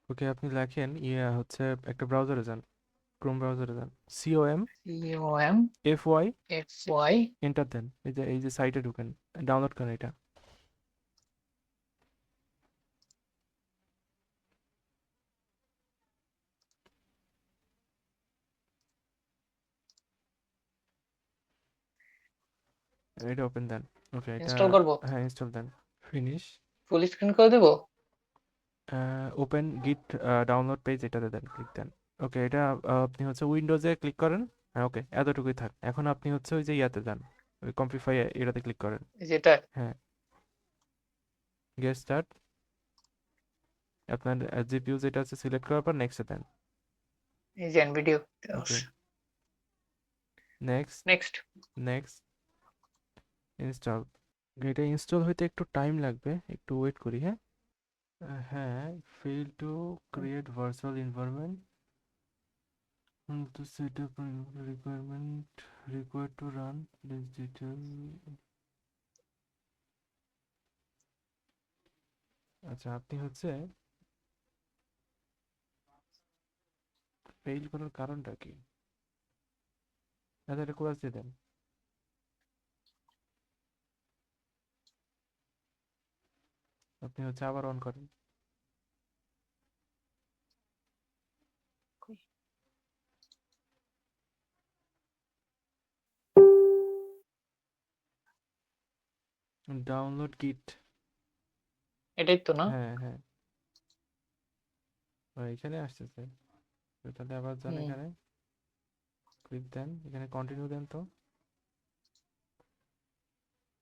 ওকে, আপনি লেখেন হচ্ছে একটা ব্রাউজারে যান, ক্রোম ব্রাউজারে যান, COM COM FY, FY enter দেন, এই যে সাইটে ঢুকেন, ডাউনলোড করেন এটা। এটা ওপেন দেন। ওকে, এটা ইনস্টল করব? হ্যাঁ ইনস্টল দেন। ফিনিশ। ফুল স্ক্রিন করে দেব? ওপেন গিট ডাউনলোড পেজ, এটাতে দেন, ক্লিক দেন। ওকে, এটা আপনি হচ্ছে উইন্ডোজে ক্লিক করেন। হ্যাঁ ওকে, এতটুকুই থাক। এখন আপনি হচ্ছে ওই যে ইয়াতে যান, ওই কমপ্লিফাই এটাতে ক্লিক করেন। যেটা হ্যাঁ, গেট স্টার্ট। আপনার জিপিইউ যেটা আছে সিলেক্ট করার পর নেক্সটে দেন। এই যে ভিডিও ওকে, নেক্সট, নেক্সট। Next, install. এটা ইনস্টল হইতে একটু টাইম লাগবে, একটু ওয়েট করি। হ্যাঁ হ্যাঁ, fail to create virtual environment to set up requirement required to run this detail. আচ্ছা, আপনি হচ্ছে ফেল করার কারণটা কি? আচ্ছা, এটা কোরাস দিয়ে দেন। আপনি হচ্ছে আবার অন করেন। Download kit. এটাই তো না? হ্যাঁ হ্যাঁ, এখানে আসতেছে। তো তাহলে আবার যান, হুম। এখানে ক্লিক দেন, এখানে কন্টিনিউ দেন তো।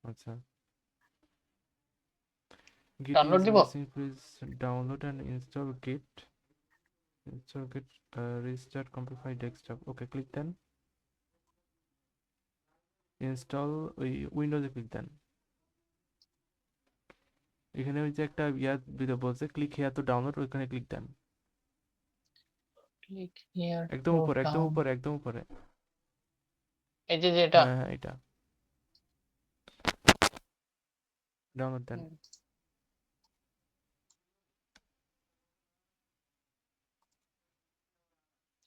আচ্ছা, git ডাউনলোড is দিব? missing, please download and install git. Install git, restart Complify desktop. Okay, click then, install, ওই উইন্ডোজে ক্লিক দেন। এখানে ওই যে একটা ইয়া ভিডিও বলছে ক্লিক হেয়ার টু ডাউনলোড, ওইখানে ক্লিক দেন। ক্লিক হিয়ার একদম টু উপরে, একদম ডাউন। উপরে, একদম উপরে। এই যে যেটা। হ্যাঁ হ্যাঁ, এটা ডাউনলোড দেন। হুম,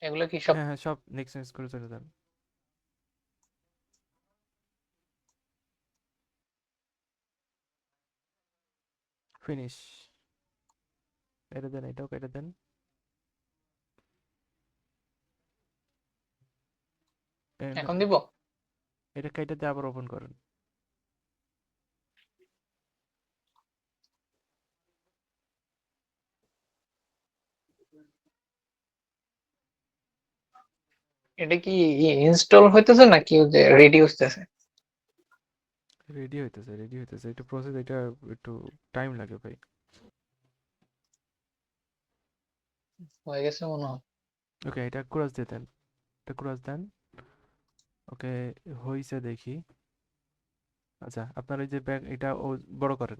এগুলো কি সব? হ্যাঁ হ্যাঁ, সব নেক্সট নেক্সট করে চলে যান। ফিনিশ। এটা দেন, এটাও কেটে দেন। এখন দিব? এটা কেটে দিয়ে আবার ওপেন করেন। এটা কি ইনস্টল হইতেছে নাকি ওই যে রেডি হইতেছে? রেডি হইতেছে, রেডি হইতেছে, এটা প্রসেস, এটা একটু টাইম লাগে ভাই। হয়ে গেছে মনে হয়। ওকে, এটা ক্রস দিয়ে দেন, এটা ক্রস দেন। ওকে, হইছে দেখি। আচ্ছা, আপনার ওই যে ব্যাগ এটা ও বড় করেন।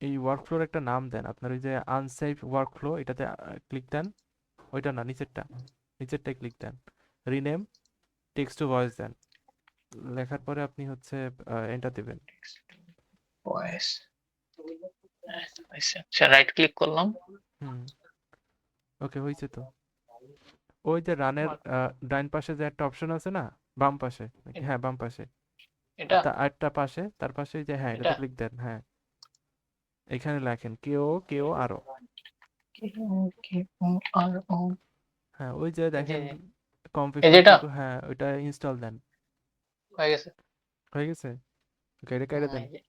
এই ওয়ার্কফ্লোর একটা নাম দেন, আপনার ওই যে আনসেফ ওয়ার্কফ্লো, এটাতে ক্লিক দেন। ওইটা না, নিচেরটা, নিচেরটায় ক্লিক দেন। রিনেম টেক্সট টু ভয়েস দেন। লেখার পরে আপনি হচ্ছে এন্টার দিবেন। ভয়েস। আচ্ছা, রাইট ক্লিক করলাম। হুম, ওকে, হয়েছে তো। ওই যে রানের ডাইন পাশে যে একটা অপশন আছে না, বাম পাশে নাকি, এ- হ্যাঁ বাম পাশে। এটা আরেকটা পাশে, তার পাশে যে, হ্যাঁ এটা এটাতে ক্লিক দেন। হ্যাঁ, এখানে লেখেন কেও কেও আরো। কি কি আর ও। হ্যাঁ, ওই যে এই যে দেখেন এই কম্পিফাই যেটা হ্যাঁ ওইটা ইনস্টল দেন। হয়ে গেছে। হয়ে গেছে। ওকে, এটা কেটে হ্যাঁ, দেন। এই যে।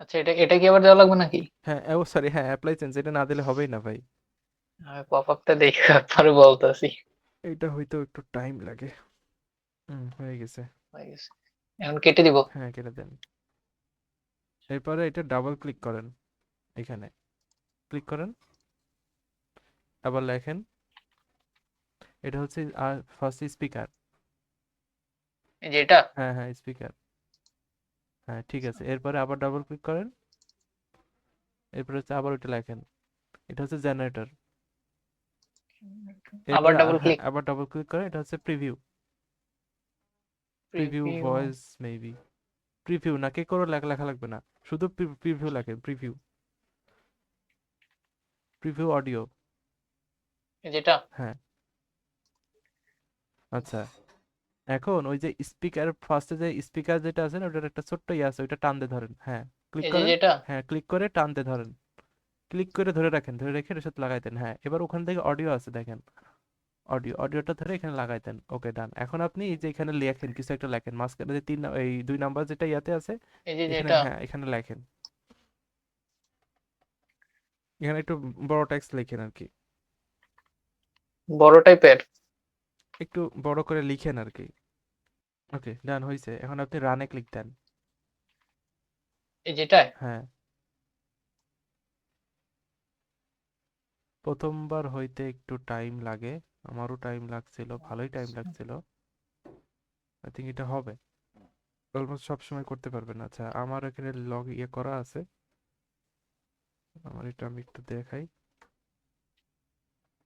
আচ্ছা, এটা এটা কি আবার দেওয়া লাগবে নাকি? হ্যাঁ, ও সরি, হ্যাঁ অ্যাপ্লাই চেঞ্জ, এটা না দিলে হবেই না ভাই। আমি পপ আপটা দেখে তারপরে বলতেছি। এইটা হয়তো একটু টাইম লাগে। হয়ে গেছে। হয়ে গেছে। এখন কেটে দিব? হ্যাঁ, কেটে দেন। এরপরে এটা ডাবল ক্লিক করেন, এখানে ক্লিক করেন, আবার লেখেন, এটা হচ্ছে ফার্স্ট স্পিকার। এই যে এটা। হ্যাঁ হ্যাঁ, স্পিকার। হ্যাঁ ঠিক আছে, এরপরে আবার ডাবল ক্লিক করেন। এরপরে হচ্ছে আবার ওইটা লেখেন, এটা হচ্ছে জেনারেটর। আবার এরপরে ডাবল হ্যাঁ ক্লিক। আবার ডাবল ক্লিক করেন, এটা হচ্ছে preview. Preview preview. Voice maybe. Preview না, কে করে লেখা লেখা লাগবে না, শুধু প্রিভিউ লেখেন, প্রিভিউ। Preview audio. যেটা হ্যাঁ, আচ্ছা। এখন ওই যে স্পিকার ফার্স্টে যে স্পিকার যেটা আছে না ওটার একটা ছোট্ট ইয়ে আছে, ওইটা টান দিয়ে ধরেন। হ্যাঁ, ক্লিক এই যে করেন। যেটা হ্যাঁ, ক্লিক করে টান দিয়ে ধরেন। ক্লিক করে ধরে রাখেন, ধরে রেখে এটার সাথে লাগাই দেন। হ্যাঁ, এবার ওখান থেকে অডিও আছে দেখেন, অডিওটা ধরে এখানে লাগাই দেন। ওকে, ডান। এখন আপনি এই যে এখানে লেখেন, কিছু একটা লেখেন মাঝখানে যে এই 2 নাম্বার যেটা ইয়াতে আছে, এই যে এখানে। যেটা হ্যাঁ, এখানে লেখেন। এখানে একটু বড় টেক্সট লেখেন আর কি, বড় টাইপের। একটু বড় করে লিখেন আর কি। ওকে, ডান হয়েছে। এখন আপনি রানে ক্লিক দেন। এই যেটাই হ্যাঁ, প্রথমবার হইতে একটু টাইম লাগে, আমারও টাইম লাগছিল, ভালোই টাইম লাগছিল। আই থিঙ্ক এটা হবে, অলমোস্ট সব সময় করতে পারবেন। আচ্ছা, আমার এখানে লগ ইয়ে করা আছে, আমার এটা আমি একটু দেখাই।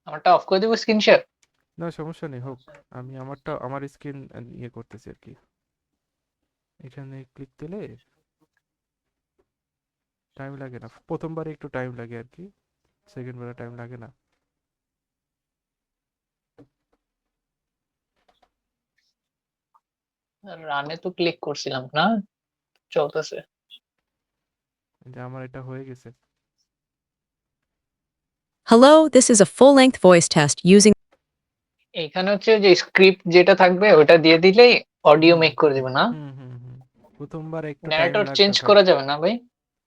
আমারটা অফ করে দিব স্ক্রিন শেয়ার। না, সমস্যা নেই, হোক। আমি আমারটা আমার স্ক্রিন ইয়ে করতেছি আর কি। এখানে ক্লিক দিলে টাইম লাগে না, প্রথমবারে একটু টাইম লাগে আর কি, সেকেন্ড বারে টাইম লাগে না। রানে তো ক্লিক করছিলাম না, চলতেছে। এই যে আমার এটা হয়ে গেছে। Hello, this is a full-length voice test using. এখানে হচ্ছে যে স্ক্রিপ্ট যেটা থাকবে ওটা দিয়ে দিলেই অডিও হুম মেক করে দিবে না? হুম হুম হুম প্রথমবার একটু টাইম ন্যারেটর লাগবে চেঞ্জ ভাই। করা যাবে না ভাই?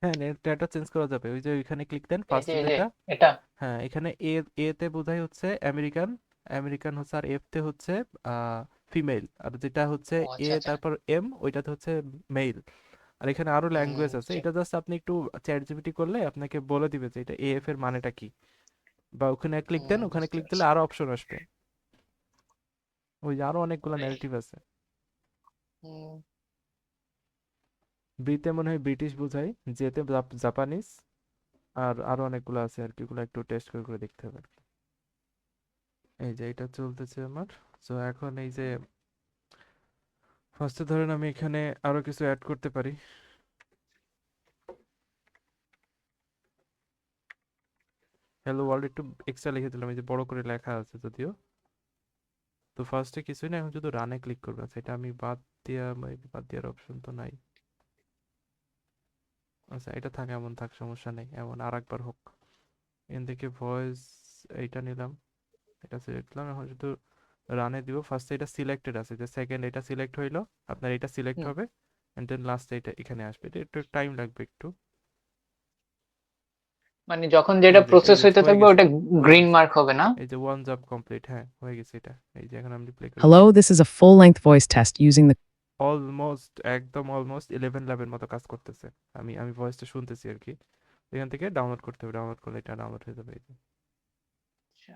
হ্যাঁ, ডেটা চেঞ্জ করা যাবে। ওই যে ওইখানে ক্লিক দেন এই যে ফার্স্টে এই যে যেটা। এটা। হ্যাঁ, এখানে এ এ তে বোঝাই হচ্ছে আমেরিকান, আমেরিকান হচ্ছে, আর এফ তে হচ্ছে ফিমেল, আর যেটা হচ্ছে ও এ আচ্ছা আচ্ছা। তারপর এম ওইটাতে হচ্ছে মেল। আর এখানে আরো ল্যাঙ্গুয়েজ আছে, বুঝছি। এটা জাস্ট আপনি একটু চ্যাট জিপিটি করলে আপনাকে বলে দিবে যে এটা এএফ এর মানেটা কি। বা ওখানে ক্লিক দেন, ওখানে বুঝতে ক্লিক দিলে পারছি। আরো অপশন আসবে, ওই যে আরো অনেকগুলো এই, ন্যারেটিভ আছে। হুম, বিতে মনে হয় ব্রিটিশ বোঝায়, যেতে জাপানিজ, আর আরো অনেকগুলো আছে আর কি, ওগুলো একটু টেস্ট করে করে দেখতে হবে আর কি। এই যে এটা চলতেছে আমার। তো এখন এই যে ফার্স্টে ধরেন আমি এখানে আরো কিছু অ্যাড করতে পারি। হ্যালো ওয়ার্ল্ড একটু এক্সট্রা লিখে দিলাম, এই যে বড় করে লেখা আছে যদিও। তো ফার্স্টে কিছুই না, এখন শুধু রানে ক্লিক করবেন, সেটা আমি বাদ দেওয়ার অপশন তো নাই। আচ্ছা, এটা থাক, এমন থাক, সমস্যা নেই, এমন আর একবার হোক। এখান থেকে ভয়েস এইটা নিলাম, এটা সিলেক্ট করলাম, এখন শুধু রানে দিব। ফার্স্টে এটা সিলেক্টেড আছে, যে সেকেন্ড এটা সিলেক্ট হইলো, আপনার এটা সিলেক্ট হুম। হবে, এন্ড দেন লাস্টে এটা এখানে আসবে। এটা একটু টাইম লাগবে একটু। মানে যখন যেটা এই প্রসেস যে হইতে হয়ে থাকবে গেছে, ওটা হয়ে গ্রিন গেছে। মার্ক হবে না? এই যে ওয়ান জব কমপ্লিট, হ্যাঁ হয়ে গেছে এটা। এই যে এখন আমি প্লে করে দেখি। Hello, this is a full-length voice test using the. Almost, একদম অলমোস্ট 11 মতো কাজ করতেছে। আমি আমি ভয়েসটা শুনতেছি আর কি। এখান থেকে ডাউনলোড করতে হবে, ডাউনলোড করলে এটা ডাউনলোড হয়ে যাবে এই যে। আচ্ছা।